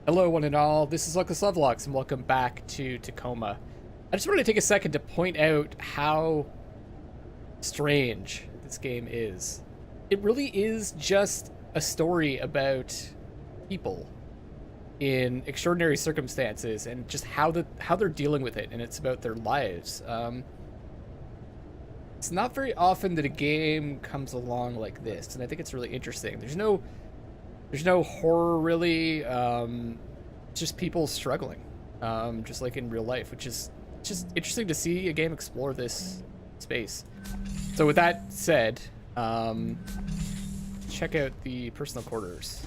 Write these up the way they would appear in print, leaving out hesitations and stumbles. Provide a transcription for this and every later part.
Hello, one and all. This is Luckless Lovelocks, and welcome back to Tacoma. I just wanted to take a second to point out how strange this game is. It really is just a story about people in extraordinary circumstances and just how they're dealing with it, and it's about their lives. It's not very often that a game comes along like this, and I think it's really interesting. There's no horror really. It's just people struggling, just like in real life, which is just interesting to see a game explore this space. So with that said, check out the personal quarters.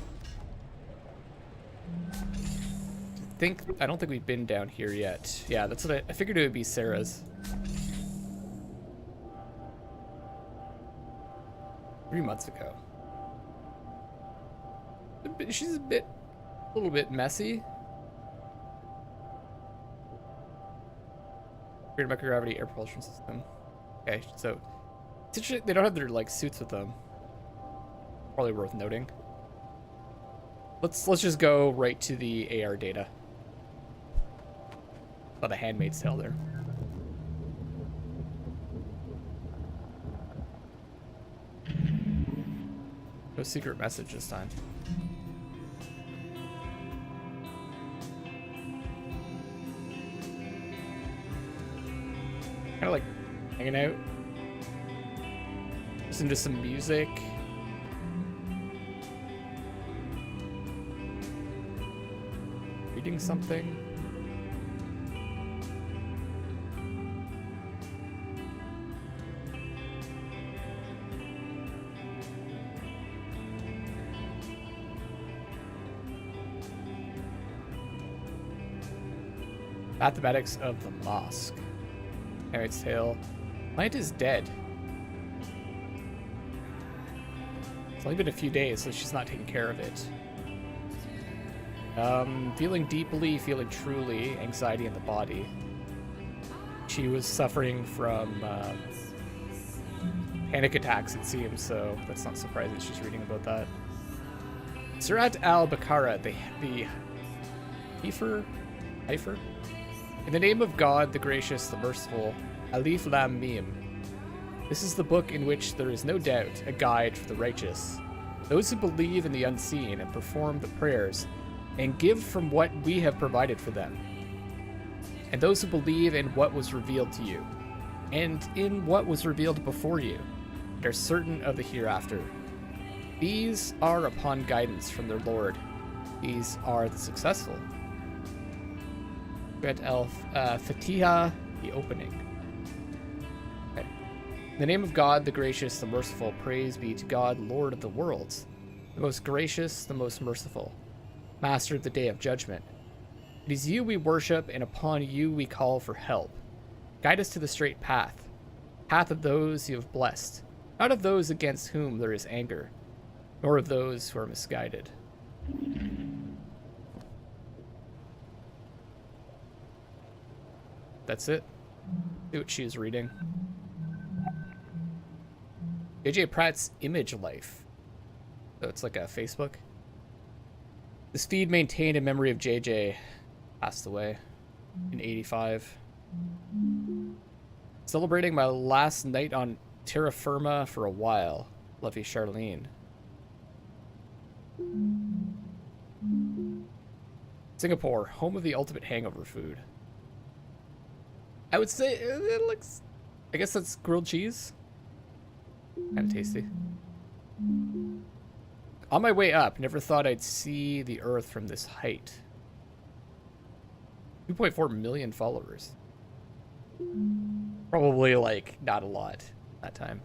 I don't think we've been down here yet. Yeah, that's what I figured it would be. Sarah's. 3 months ago. She's a little bit messy. Weird microgravity air propulsion system. Okay, so it's interesting they don't have their like suits with them. Probably worth noting. Let's just go right to the AR data. Oh, the Handmaid's Tale there. No secret message this time. Kind of like hanging out. Listen to some music. Reading something. Mathematics of the Mosque. Handmaid's Tale. Plant is dead. It's only been a few days, so she's not taking care of it. Feeling deeply, feeling truly, anxiety in the body. She was suffering from panic attacks, it seems, so that's not surprising she's reading about that. Surat al-Baqarah, the Heifer? In the name of God, the gracious, the merciful, Alif Lam Mim. This is the book in which there is no doubt a guide for the righteous, those who believe in the unseen and perform the prayers and give from what we have provided for them, and those who believe in what was revealed to you and in what was revealed before you and are certain of the hereafter. These are upon guidance from their Lord. These are the successful. Surat al-Fatiha, the opening. Okay. In the name of God, the gracious, the merciful, praise be to God, Lord of the worlds, the most gracious, the most merciful, Master of the day of judgment. It is you we worship, and upon you we call for help. Guide us to the straight path, path of those you have blessed, not of those against whom there is anger, nor of those who are misguided. That's it. See what she is reading. JJ Pratt's Image Life. So it's like a Facebook. This feed maintained in memory of JJ. Passed away in 85. Celebrating my last night on terra firma for a while. Love you, Charlene. Singapore, home of the ultimate hangover food. I would say it looks, I guess that's grilled cheese. Kind of tasty. On my way up, never thought I'd see the Earth from this height. 2.4 million followers. Probably like not a lot that time.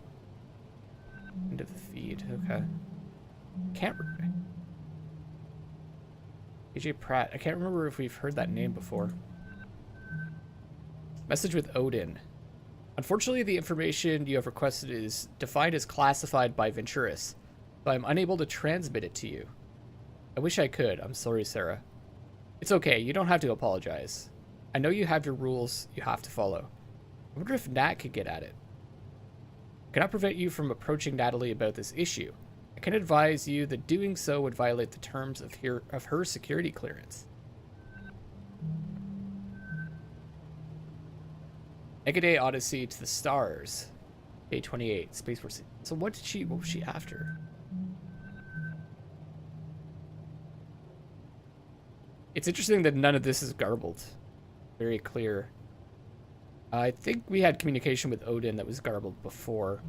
End of the feed. Okay. Can't. AJ Pratt. I can't remember if we've heard that name before. Message with Odin. Unfortunately, the information you have requested is defined as classified by Venturis, so I'm unable to transmit it to you. I wish I could. I'm sorry, Sarah. It's okay. You don't have to apologize. I know you have your rules you have to follow. I wonder if Nat could get at it. I cannot prevent you from approaching Natalie about this issue, I can advise you that doing so would violate the terms of her security clearance. Egg-a-Day Odyssey to the Stars. Day 28. Spaceport. So what was she after? It's interesting that none of this is garbled. Very clear. I think we had communication with Odin that was garbled before.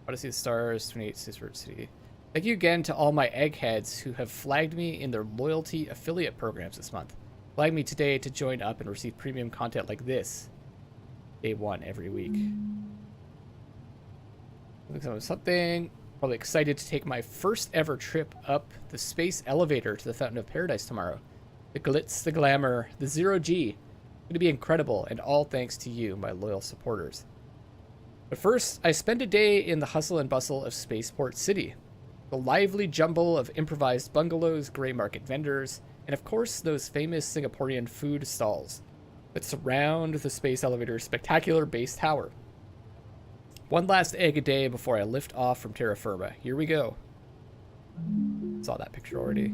Odyssey of the Stars, 28 Spaceport City. Thank you again to all my eggheads who have flagged me in their loyalty affiliate programs this month. Flag me today to join up and receive premium content like this. Day 1 every week. Something. Probably excited to take my first ever trip up the space elevator to the Fountain of Paradise tomorrow. The glitz, the glamour, the zero-G. It's going to be incredible, and all thanks to you, my loyal supporters. But first, I spend a day in the hustle and bustle of Spaceport City. The lively jumble of improvised bungalows, grey market vendors, and of course those famous Singaporean food stalls that surround the space elevator's spectacular base tower. One last egg a day before I lift off from terra firma. Here we go. Saw that picture already.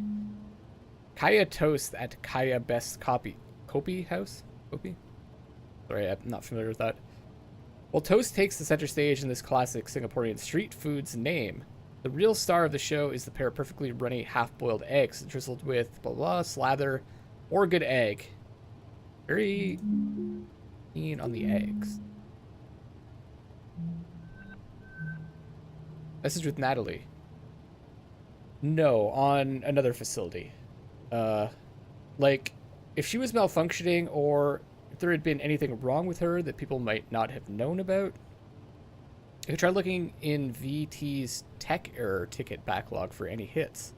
Kaya toast at Kaya Best Kopi House? Kopi? Sorry, I'm not familiar with that. Well, toast takes the center stage in this classic Singaporean street food's name. The real star of the show is the pair of perfectly runny half-boiled eggs drizzled with blah blah slather or good egg. Very keen on the eggs. Message with Natalie. No, on another facility. Like, if she was malfunctioning or if there had been anything wrong with her that people might not have known about, you could try looking in VT's tech error ticket backlog for any hits.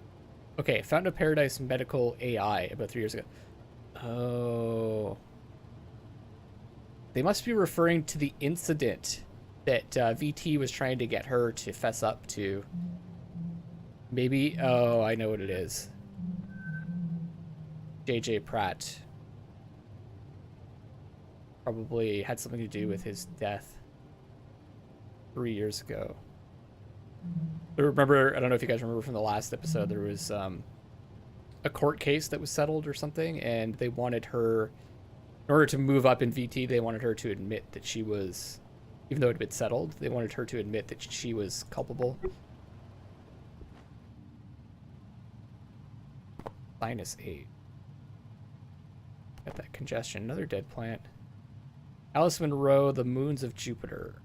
Okay, Fountain of Paradise Medical AI about 3 years ago. Oh. They must be referring to the incident that VT was trying to get her to fess up to. Maybe, oh, I know what it is. JJ Pratt probably had something to do with his death 3 years ago. I remember, I don't know if you guys remember from the last episode, there was a court case that was settled or something, and they wanted her, in order to move up in VT, they wanted her to admit that she was, even though it had been settled, they wanted her to admit that she was culpable. -8. Got that congestion. Another dead plant. Alice Munro, The Moons of Jupiter.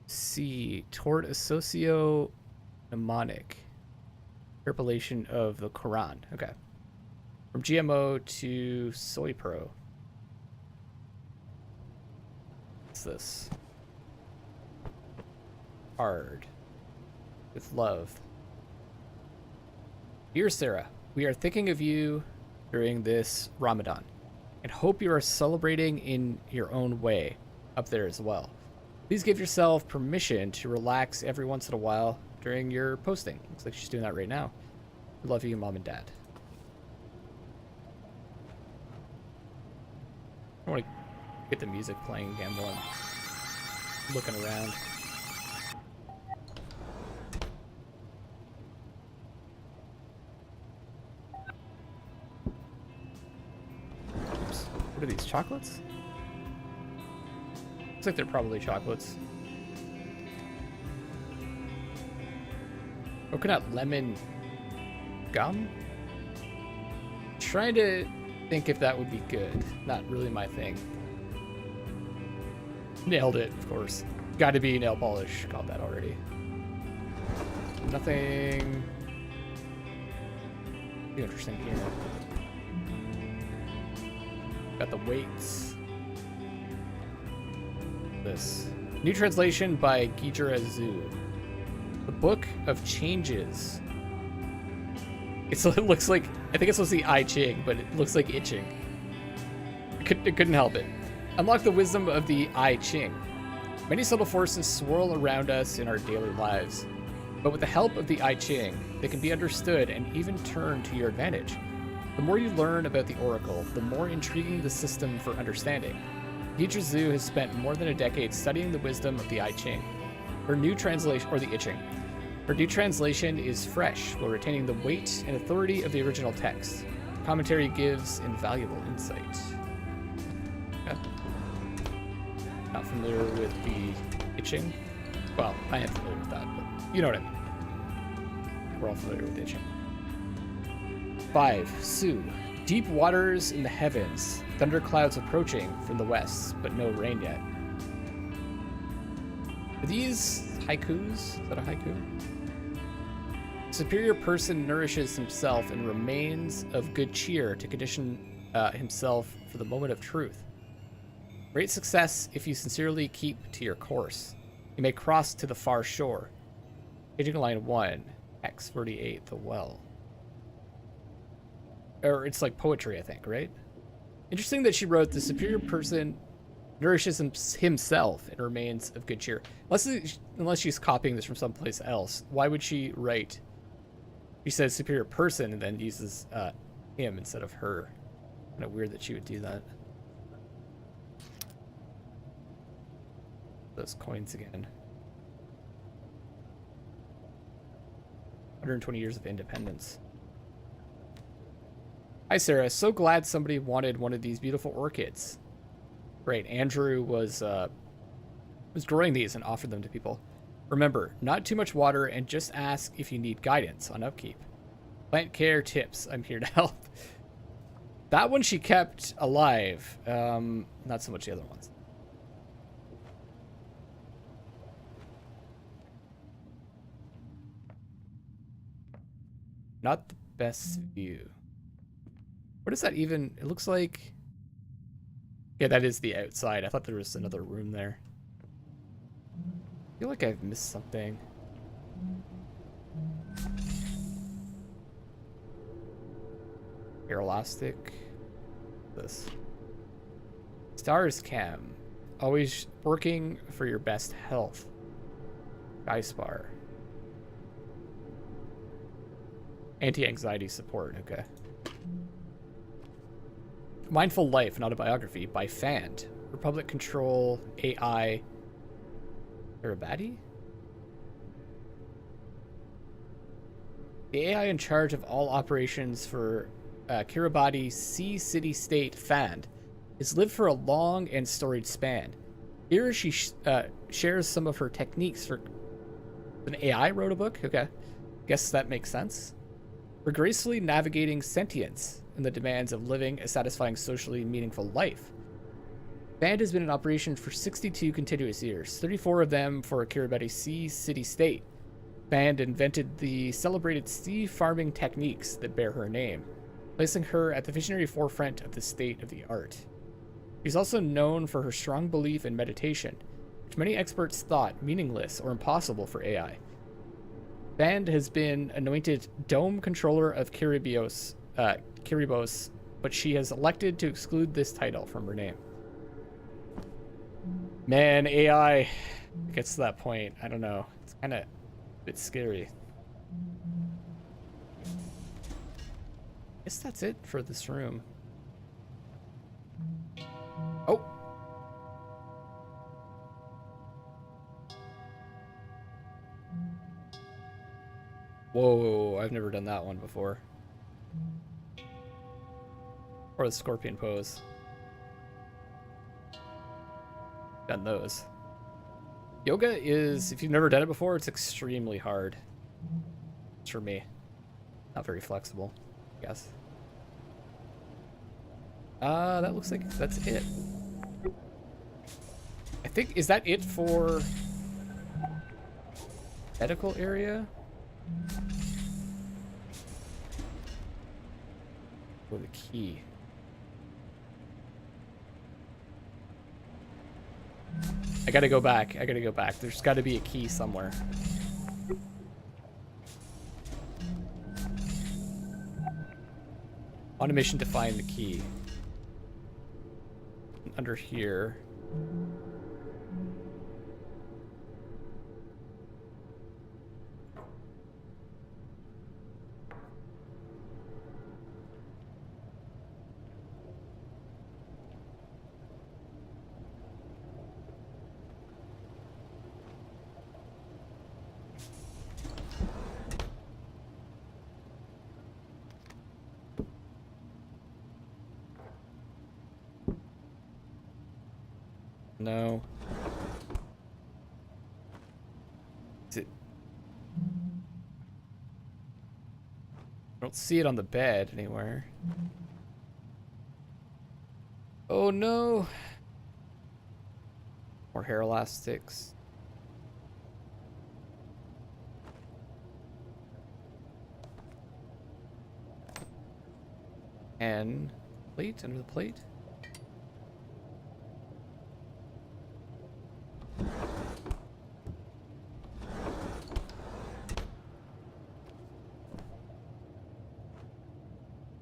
C. Toward a socio-mnemonic interpolation of the Quran. Okay. From GMO to Soy Pro. What's this? Hard. With love. Dear Sarah, we are thinking of you during this Ramadan and hope you are celebrating in your own way up there as well. Please give yourself permission to relax every once in a while during your posting. Looks like she's doing that right now. We love you, Mom and Dad. I want to get the music playing again while I'm looking around. What are these, chocolates? Looks like they're probably chocolates. Coconut lemon gum? Trying to think if that would be good. Not really my thing. Nailed it, of course. Gotta be nail polish. Got that already. Nothing too interesting here. Got the weights. This. New translation by ABZU. The Book of Changes. It looks like, I think it's supposed to be I Ching, but it looks like itching. It couldn't help it. Unlock the wisdom of the I Ching. Many subtle forces swirl around us in our daily lives, but with the help of the I Ching, they can be understood and even turned to your advantage. The more you learn about the Oracle, the more intriguing the system for understanding. ABZU has spent more than a decade studying the wisdom of the I Ching. Her new translation, or the I Ching. Her new translation is fresh, while retaining the weight and authority of the original text. Commentary gives invaluable insight. Okay. Not familiar with the I Ching. Well, I am familiar with that, but you know what I mean. We're all familiar with the I Ching. 5. Su. Deep waters in the heavens. Thunderclouds approaching from the west, but no rain yet. Are these haikus? Is that a haiku? Superior person nourishes himself and remains of good cheer to condition himself for the moment of truth. Great success if you sincerely keep to your course. You may cross to the far shore. Paging line 1, X48, the well. Or it's like poetry, I think, right? Interesting that she wrote, the superior person nourishes himself and remains of good cheer. Unless she's copying this from someplace else. Why would she write... She says superior person and then uses him instead of her. Kind of weird that she would do that. Those coins again. 120 years of independence. Hi, Sarah. So glad somebody wanted one of these beautiful orchids. Great. Andrew was growing these and offered them to people. Remember, not too much water and just ask if you need guidance on upkeep. Plant care tips. I'm here to help. That one she kept alive. Not so much the other ones. Not the best view. What is that even? It looks like... Yeah, that is the outside. I thought there was another room there. I feel like I've missed something. Air elastic. This. Stars cam. Always working for your best health. Sky spar. Anti-anxiety support. Okay. Mindful Life, an autobiography by Fand. Republic Control AI. Kiribati? The AI in charge of all operations for Kiribati Sea City State Fand has lived for a long and storied span. Here she shares some of her techniques for... An AI wrote a book? Okay. Guess that makes sense. For gracefully navigating sentience and the demands of living a satisfying, socially meaningful life. Fand has been in operation for 62 continuous years, 34 of them for Kiribati Sea City State. Fand invented the celebrated sea farming techniques that bear her name, placing her at the visionary forefront of the state of the art. She's also known for her strong belief in meditation, which many experts thought meaningless or impossible for AI. Fand has been anointed Dome Controller of Kiribos, but she has elected to exclude this title from her name. Man, AI gets to that point. I don't know. It's kind of a bit scary. I guess that's it for this room. Oh. Whoa, I've never done that one before. Or the scorpion pose. Done those. Yoga is, if you've never done it before, it's extremely hard. It's for me. Not very flexible, I guess. That looks like that's it. I think, is that it for medical area? Or the key. I gotta go back. I gotta go back. There's gotta be a key somewhere. On a mission to find the key. Under here. No. Is it? I don't see it on the bed anywhere. Oh no. More hair elastics. And plate under the plate.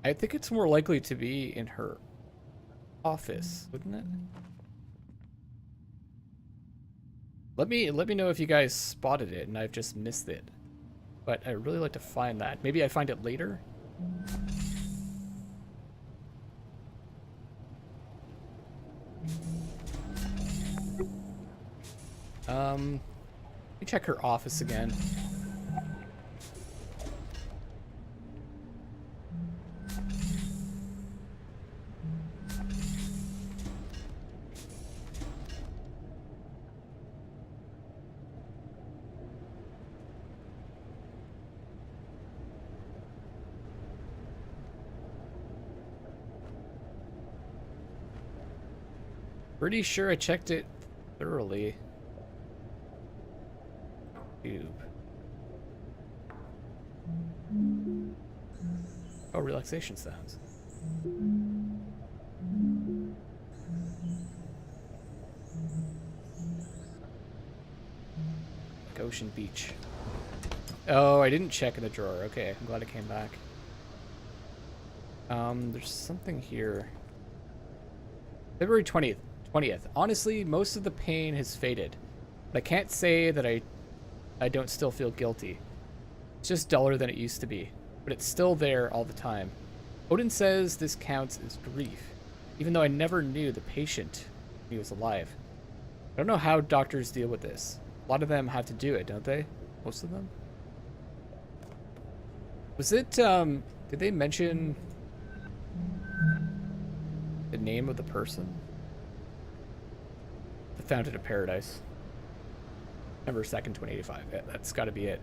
I think it's more likely to be in her office, wouldn't it? Let me know if you guys spotted it and I've just missed it. But I'd really like to find that. Maybe I find it later. Let me check her office again. Pretty sure I checked it thoroughly. Tube. Oh, relaxation sounds. Like Ocean Beach. Oh, I didn't check in the drawer. Okay, I'm glad it came back. There's something here. February 20th. Honestly, most of the pain has faded. But I can't say that I don't still feel guilty. It's just duller than it used to be. But it's still there all the time. Odin says this counts as grief. Even though I never knew the patient when he was alive. I don't know how doctors deal with this. A lot of them have to do it, don't they? Most of them? Was it, did they mention the name of the person? The Fountain of Paradise. November 2nd, 2085. Yeah, that's got to be it.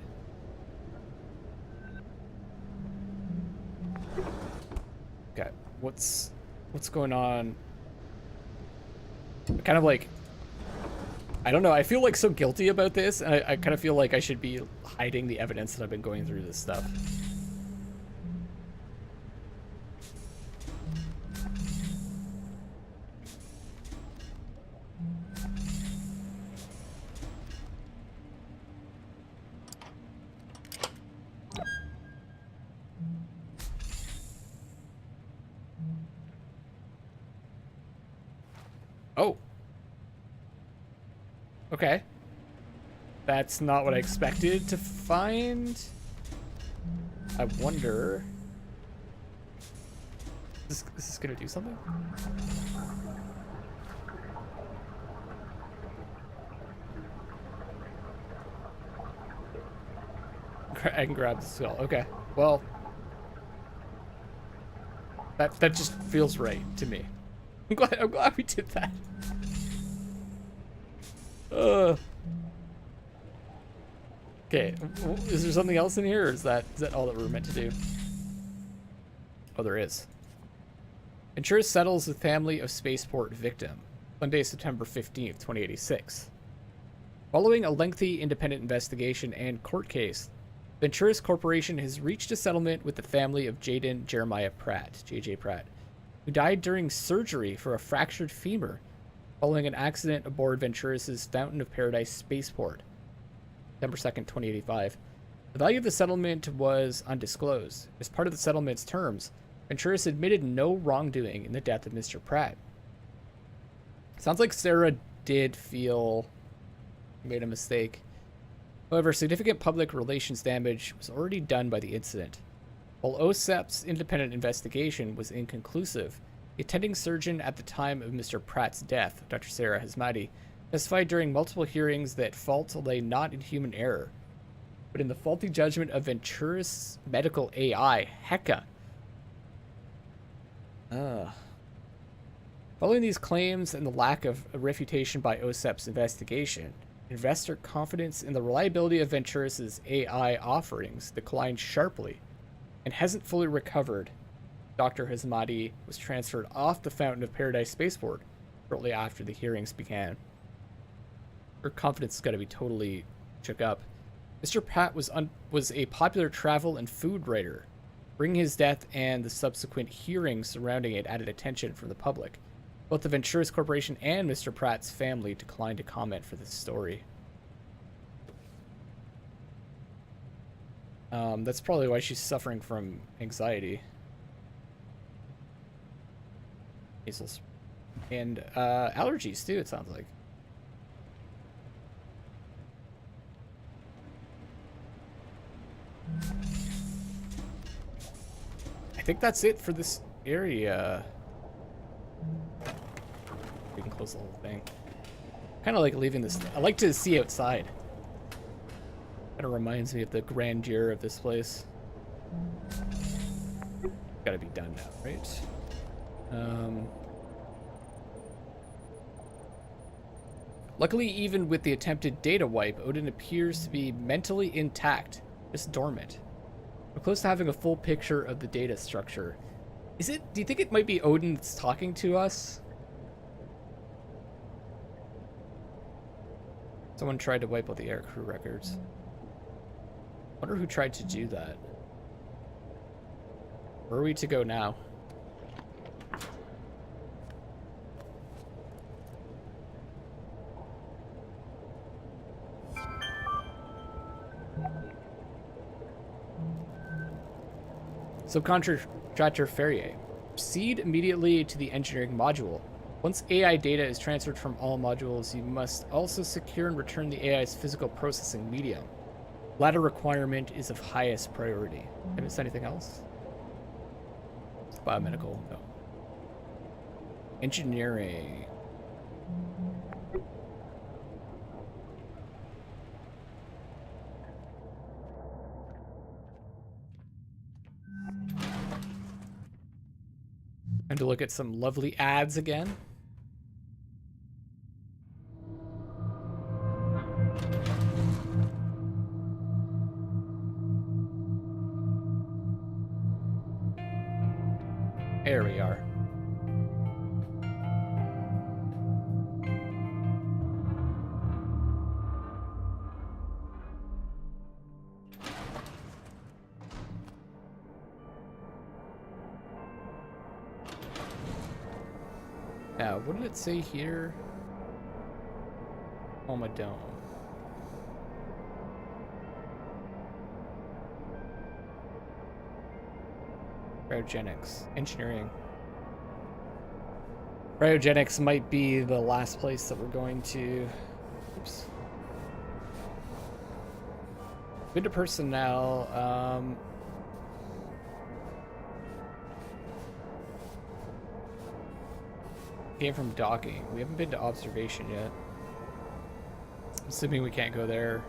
Okay, what's going on? Kind of like, I don't know. I feel like so guilty about this, and I kind of feel like I should be hiding the evidence that I've been going through this stuff. Oh. Okay. That's not what I expected to find. I wonder... Is this gonna do something? I can grab the skull. Okay. Well... That just feels right to me. I'm glad we did that. Okay, is there something else in here, or is that all that we're meant to do? Oh, there is. Venturis settles the family of spaceport victim. Sunday, September 15th, 2086. Following a lengthy independent investigation and court case, Venturis Corporation has reached a settlement with the family of Jaden Jeremiah Pratt, J.J. Pratt, who died during surgery for a fractured femur following an accident aboard Venturis' Fountain of Paradise spaceport, September 2nd, 2085. The value of the settlement was undisclosed. As part of the settlement's terms, Venturis admitted no wrongdoing in the death of Mr. Pratt. Sounds like Sareh did feel he made a mistake. However, significant public relations damage was already done by the incident. While OSEP's independent investigation was inconclusive, the attending surgeon at the time of Mr. Pratt's death, Dr. Sareh Hasmati, testified during multiple hearings that fault lay not in human error, but in the faulty judgment of Venturis medical AI, Heka. Following these claims and the lack of a refutation by OSEP's investigation, investor confidence in the reliability of Venturis' AI offerings declined sharply and hasn't fully recovered. Dr. Hazmati was transferred off the Fountain of Paradise spaceport shortly after the hearings began. Her confidence has got to be totally shook up. Mr. Pratt was a popular travel and food writer. Bringing his death and the subsequent hearings surrounding it added attention from the public. Both the Venturis Corporation and Mr. Pratt's family declined to comment for this story. That's probably why she's suffering from anxiety. Measles. And allergies too, it sounds like. I think that's it for this area. We can close the whole thing. Kind of like leaving this. I like to see outside. Kind of reminds me of the grandeur of this place. Gotta be done now, right? Luckily, even with the attempted data wipe, Odin appears to be mentally intact, just dormant. We're close to having a full picture of the data structure. Is it? Do you think it might be Odin that's talking to us? Someone tried to wipe out the aircrew records. Wonder who tried to do that. Where are we to go now? Subcontractor Ferrier. Proceed immediately to the engineering module. Once AI data is transferred from all modules, you must also secure and return the AI's physical processing medium. Latter requirement is of highest priority. Have I missed anything else? Biomedical, no. Engineering. Time to look at some lovely ads again. There we are. Now, what did it say here? Tacoma Dome. Cryogenics. Engineering. Cryogenics might be the last place that we're going to... Oops. Good to personnel. Came from docking. We haven't been to observation yet. Assuming we can't go there.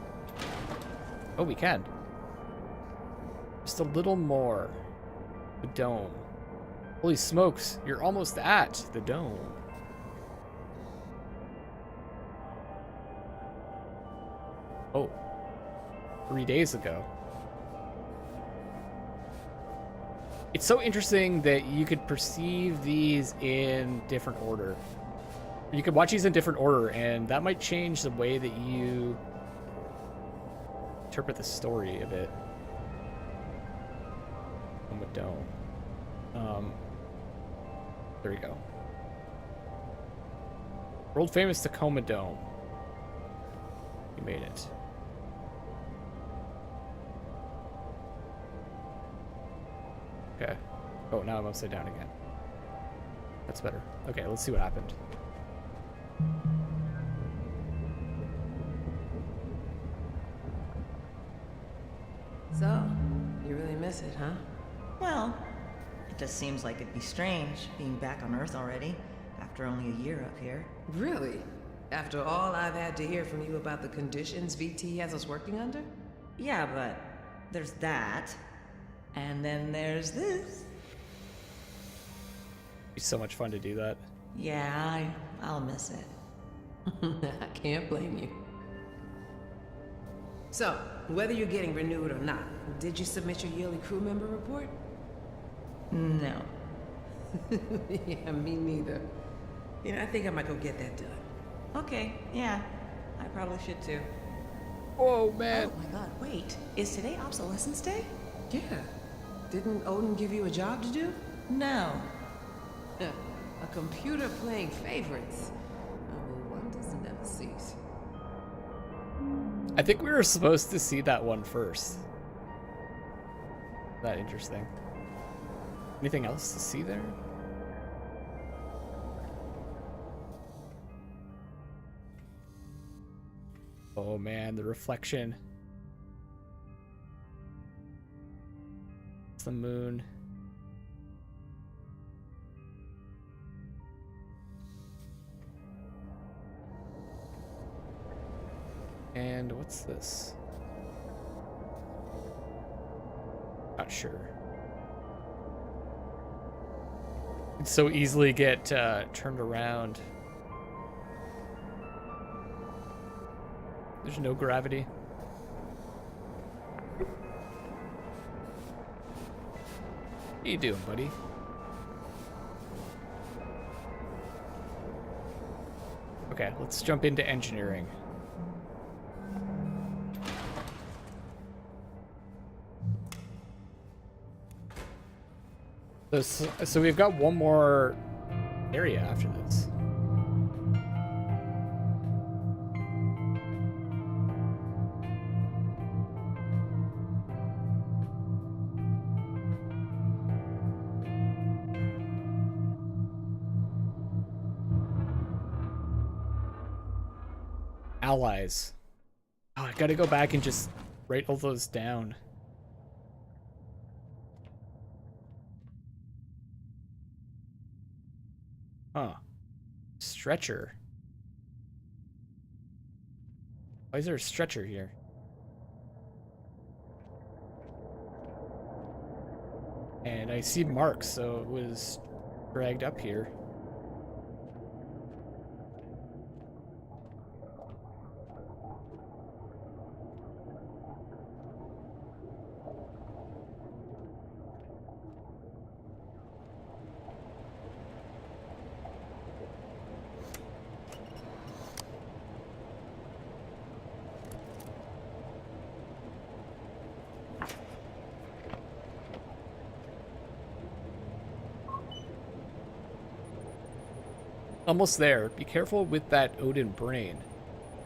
Oh, we can. Just a little more. The dome. Holy smokes, you're almost at the dome. Oh. 3 days ago. It's so interesting that you could perceive these in different order. You could watch these in different order, and that might change the way that you interpret the story a bit. On the dome. There we go. World famous Tacoma Dome. You made it. Okay. Oh, now I'm upside down again. That's better. Okay, let's see what happened. So, you really miss it, huh? Well, it just seems like it'd be strange being back on Earth already, after only a year up here. Really? After all I've had to hear from you about the conditions VT has us working under? Yeah, but there's that. And then there's this. It'd be so much fun to do that. Yeah, I'll miss it. I can't blame you. So, whether you're getting renewed or not, did you submit your yearly crew member report? No. Yeah, me neither. You know, I think I might go get that done. Okay, yeah. I probably should too. Oh, man. Oh my god, wait. Is today Obsolescence Day? Yeah. Didn't Odin give you a job to do? No. A computer playing favorites. Our wonders never cease. I think we were supposed to see that one first. That interesting. Anything else to see there? Oh man, the reflection. It's the moon. And what's this? Not sure. Could so easily get turned around. There's no gravity. What are you doing, buddy? Okay, let's jump into engineering. So we've got one more area after this. Allies. Oh, I gotta go back and just write all those down. Huh. Stretcher. Why is there a stretcher here? And I see marks, so it was dragged up here. Almost there. Be careful with that Odin brain.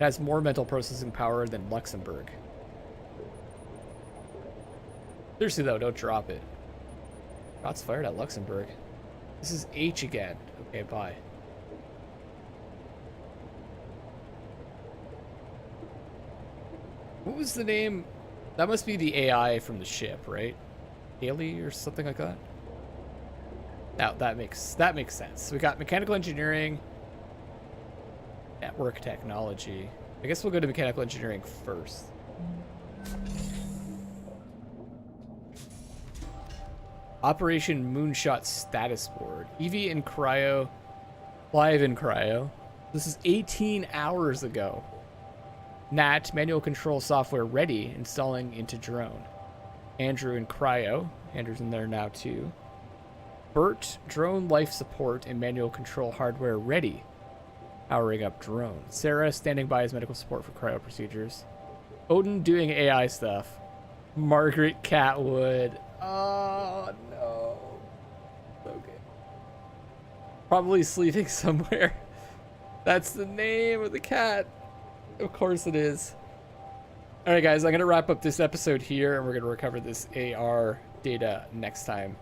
It has more mental processing power than Luxembourg. Seriously though, don't drop it. Shots fired at Luxembourg. This is H again. Okay, bye. What was the name? That must be the AI from the ship, right? Haley or something like that? Now that makes sense. We got mechanical engineering, network technology. I guess we'll go to mechanical engineering first. Operation Moonshot status board. EV in cryo, live in cryo. This is 18 hours ago. Nat, manual control software ready, installing into drone. Andrew in cryo. Andrew's in there now too. Bert, drone life support and manual control hardware ready. Powering up drone. Sarah, standing by as medical support for cryo procedures. Odin doing AI stuff. Margaret Catwood. Oh, no. Okay. Probably sleeping somewhere. That's the name of the cat. Of course it is. Alright guys, I'm going to wrap up this episode here, and we're going to recover this AR data next time.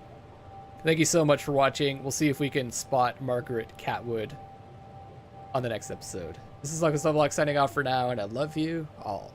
Thank you so much for watching. We'll see if we can spot Margaret Catwood on the next episode. This is Luckless Lovelocks signing off for now, and I love you all.